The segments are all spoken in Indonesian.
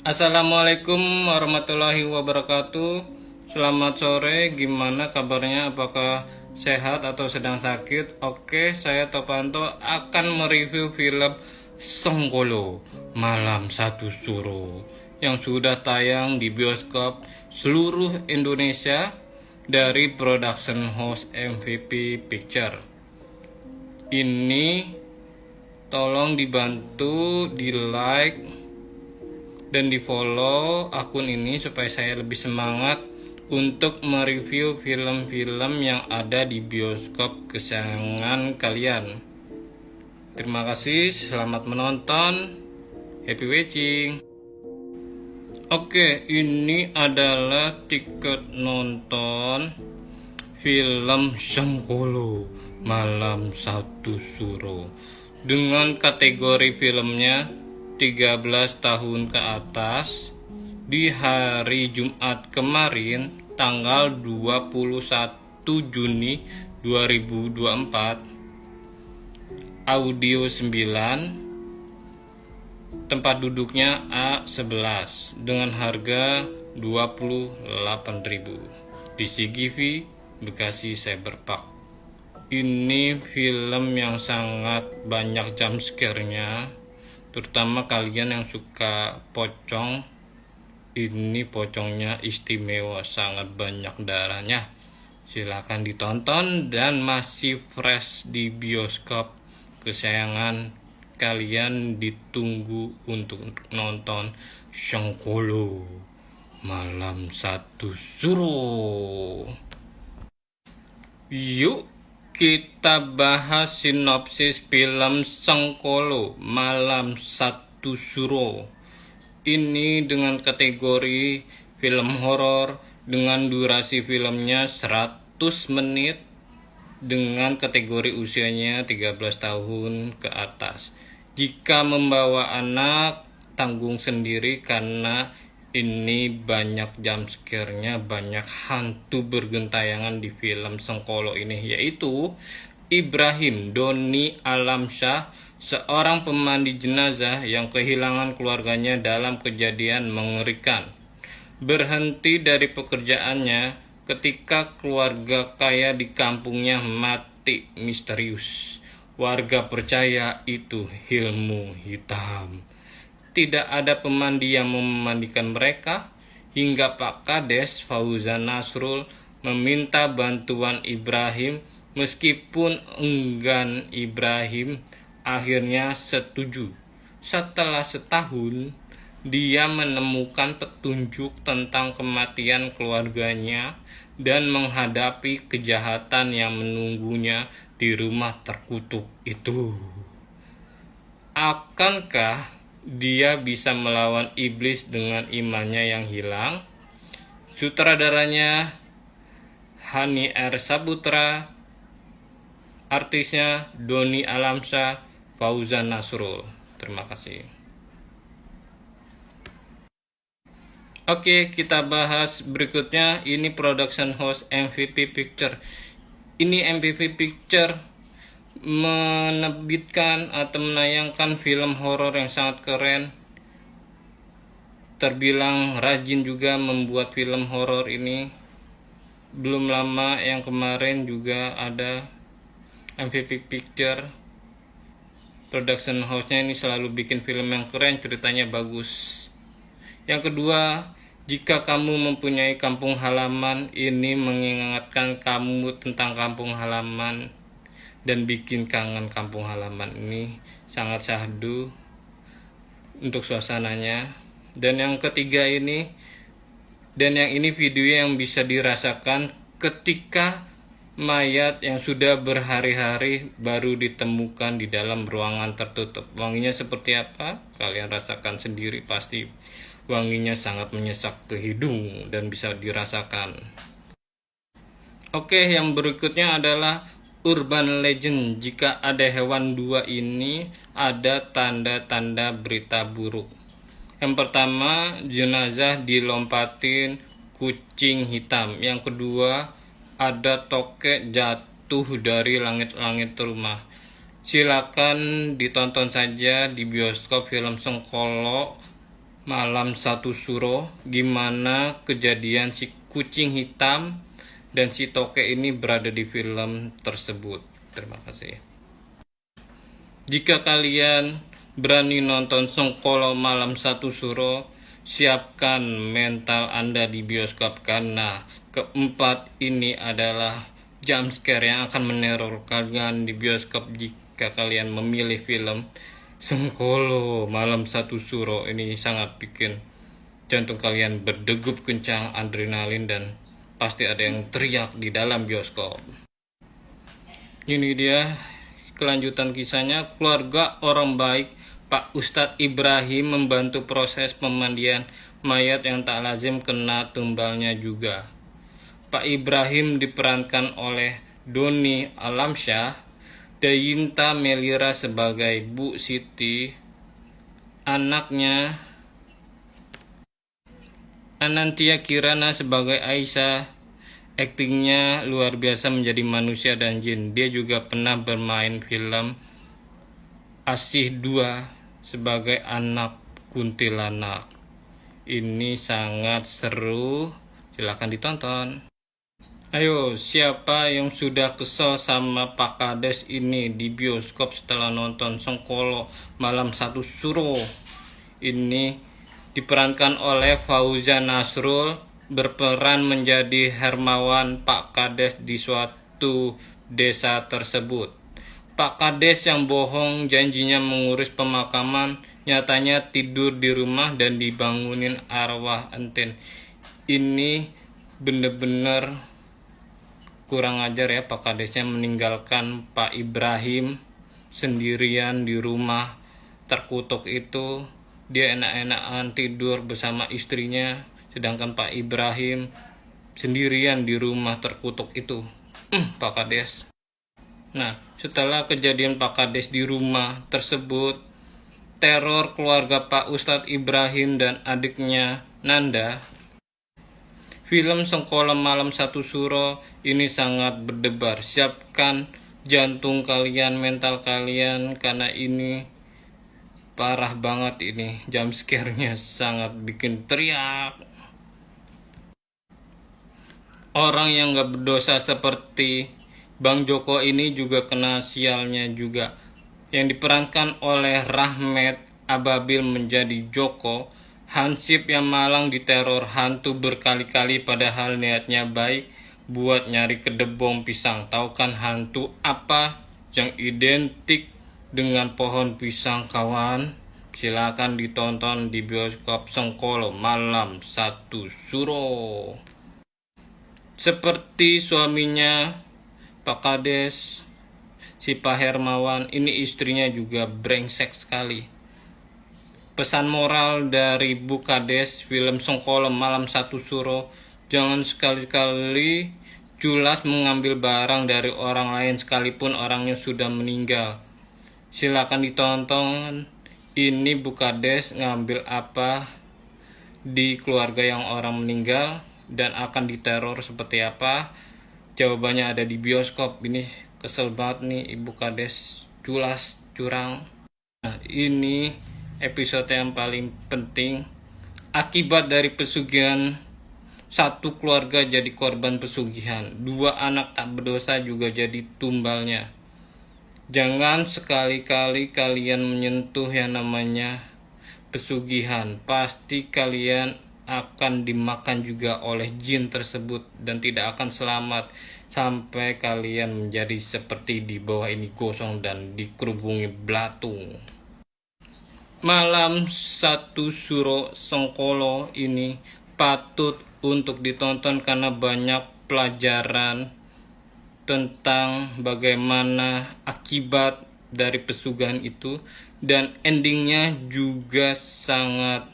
Assalamualaikum warahmatullahi wabarakatuh. Selamat sore, gimana kabarnya? Apakah sehat atau sedang sakit? Oke, saya Topanto akan mereview film Sengkolo Malam Satu Suro yang sudah tayang di bioskop seluruh Indonesia dari production house MVP Picture. Ini tolong dibantu di like dan di follow akun ini supaya saya lebih semangat untuk mereview film-film yang ada di bioskop kesayangan kalian. Terima kasih, selamat menonton, happy watching. Oke, ini adalah tiket nonton film Sengkolo Malam Satu Suro dengan kategori filmnya 13 tahun ke atas di hari Jumat kemarin tanggal 21 Juni 2024, audio 9, tempat duduknya A11 dengan harga 28.000 di CGV Bekasi Cyberpark. Ini film yang sangat banyak jump scare-nya, terutama kalian yang suka pocong. Ini pocongnya istimewa, sangat banyak darahnya. Silahkan ditonton dan masih fresh di bioskop kesayangan kalian. Ditunggu untuk nonton Sengkolo Malam Satu Suro. Yuk kita bahas sinopsis film Sengkolo Malam Satu Suro. Ini dengan kategori film horor dengan durasi filmnya 100 menit dengan kategori usianya 13 tahun ke atas. Jika membawa anak, tanggung sendiri karena ini banyak jump scare-nya, banyak hantu bergentayangan di film Sengkolo ini, yaitu Ibrahim Doni Alamsyah, seorang pemandi jenazah yang kehilangan keluarganya dalam kejadian mengerikan. Berhenti dari pekerjaannya ketika keluarga kaya di kampungnya mati misterius. Warga percaya itu ilmu hitam. Tidak ada pemandi yang memandikan mereka, hingga Pak Kades Fauzan Nasrul meminta bantuan Ibrahim. Meskipun enggan, Ibrahim akhirnya setuju. Setelah setahun, dia menemukan petunjuk tentang kematian keluarganya dan menghadapi kejahatan yang menunggunya di rumah terkutuk itu. Akankah dia bisa melawan iblis dengan imannya yang hilang? Sutradaranya Hani R. Saputra, artisnya Doni Alamsyah, Fauzan Nasrul. Terima kasih. Oke, kita bahas berikutnya. Ini production house MVP Picture. Ini MVP Picture menerbitkan atau menayangkan film horor yang sangat keren. Terbilang rajin juga membuat film horor ini. Belum lama yang kemarin juga ada MVP Picture. Production house-nya ini selalu bikin film yang keren, ceritanya bagus. Yang kedua, jika kamu mempunyai kampung halaman, ini mengingatkan kamu tentang kampung halaman dan bikin kangen kampung halaman. Ini sangat syahdu untuk suasananya. Dan yang ketiga ini, dan yang ini video yang bisa dirasakan ketika mayat yang sudah berhari-hari baru ditemukan di dalam ruangan tertutup. Wanginya seperti apa? Kalian rasakan sendiri, pasti wanginya sangat menyesak ke hidung dan bisa dirasakan. Oke, yang berikutnya adalah urban legend. Jika ada hewan dua ini, ada tanda-tanda berita buruk. Yang pertama, jenazah dilompatin kucing hitam. Yang kedua, ada tokek jatuh dari langit-langit rumah. Silakan ditonton saja di bioskop film Sengkolo Malam Satu Suro, gimana kejadian si kucing hitam dan si toke ini berada di film tersebut. Terima kasih. Jika kalian berani nonton Sengkolo Malam Satu Suro, siapkan mental Anda di bioskop, karena keempat ini adalah jump scare yang akan meneror kalian di bioskop jika kalian memilih film Sengkolo Malam Satu Suro. Ini sangat bikin jantung kalian berdegup kencang, adrenalin, dan pasti ada yang teriak di dalam bioskop. Ini dia kelanjutan kisahnya. Keluarga orang baik Pak Ustadz Ibrahim membantu proses pemandian mayat yang tak lazim kena tumbalnya juga. Pak Ibrahim diperankan oleh Doni Alamsyah, Dayinta Melira sebagai Bu Siti, anaknya Anantia Kirana sebagai Aisyah. Aktingnya luar biasa, menjadi manusia dan jin. Dia juga pernah bermain film Asih 2 sebagai anak kuntilanak. Ini sangat seru, silahkan ditonton. Ayo, siapa yang sudah kesel sama Pak Kades ini di bioskop setelah nonton Sengkolo Malam Satu Suro? Ini diperankan oleh Fauzan Nasrul, berperan menjadi Hermawan Pak Kades di suatu desa tersebut. Pak Kades yang bohong janjinya mengurus pemakaman, nyatanya tidur di rumah dan dibangunin arwah entin. Ini bener-bener kurang ajar ya, Pak Kadesnya meninggalkan Pak Ibrahim sendirian di rumah terkutuk itu. Dia enak-enakan tidur bersama istrinya, sedangkan Pak Ibrahim sendirian di rumah terkutuk itu. Pak Kades. Nah, setelah kejadian Pak Kades di rumah tersebut, teror keluarga Pak Ustadz Ibrahim dan adiknya Nanda, film Sengkolo Malam Satu Suro ini sangat berdebar. Siapkan jantung kalian, mental kalian, karena ini parah banget. Ini jump scare-nya sangat bikin teriak. Orang yang gak berdosa seperti Bang Joko ini juga kena sialnya juga. Yang diperankan oleh Rahmat Ababil menjadi Joko, hansip yang malang diteror hantu berkali-kali padahal niatnya baik buat nyari kedebong pisang. Tahu kan hantu apa yang identik dengan pohon pisang, kawan? Silakan ditonton di bioskop Sengkolo Malam Satu Suro. Seperti suaminya Pak Kades, si Pak Hermawan, ini istrinya juga brengsek sekali. Pesan moral dari Bu Kades film Sengkolo Malam Satu Suro, jangan sekali-kali culas mengambil barang dari orang lain sekalipun orangnya sudah meninggal. Silakan ditonton. Ini Bu Kades ngambil apa di keluarga yang orang meninggal dan akan diteror seperti apa? Jawabannya ada di bioskop. Ini kesel banget nih Ibu Kades, culas, curang. Nah, ini episode yang paling penting. Akibat dari pesugihan, satu keluarga jadi korban pesugihan, 2 anak tak berdosa juga jadi tumbalnya. Jangan sekali-kali kalian menyentuh yang namanya pesugihan. Pasti kalian akan dimakan juga oleh jin tersebut dan tidak akan selamat sampai kalian menjadi seperti di bawah ini, gosong dan dikerubungi belatung. Malam Satu Suro Sengkolo ini patut untuk ditonton karena banyak pelajaran tentang bagaimana akibat dari pesugihan itu, dan endingnya juga sangat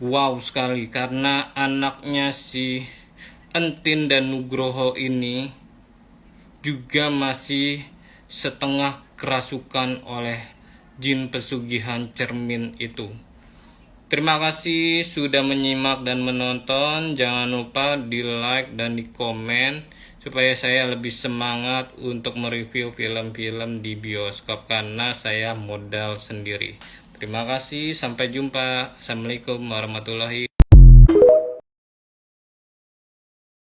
wow sekali karena anaknya si Entin dan Nugroho ini juga masih setengah kerasukan oleh jin pesugihan cermin itu. Terima kasih sudah menyimak dan menonton. Jangan lupa di like dan di komen supaya saya lebih semangat untuk mereview film-film di bioskop karena saya modal sendiri. Terima kasih, sampai jumpa. Assalamualaikum warahmatullahi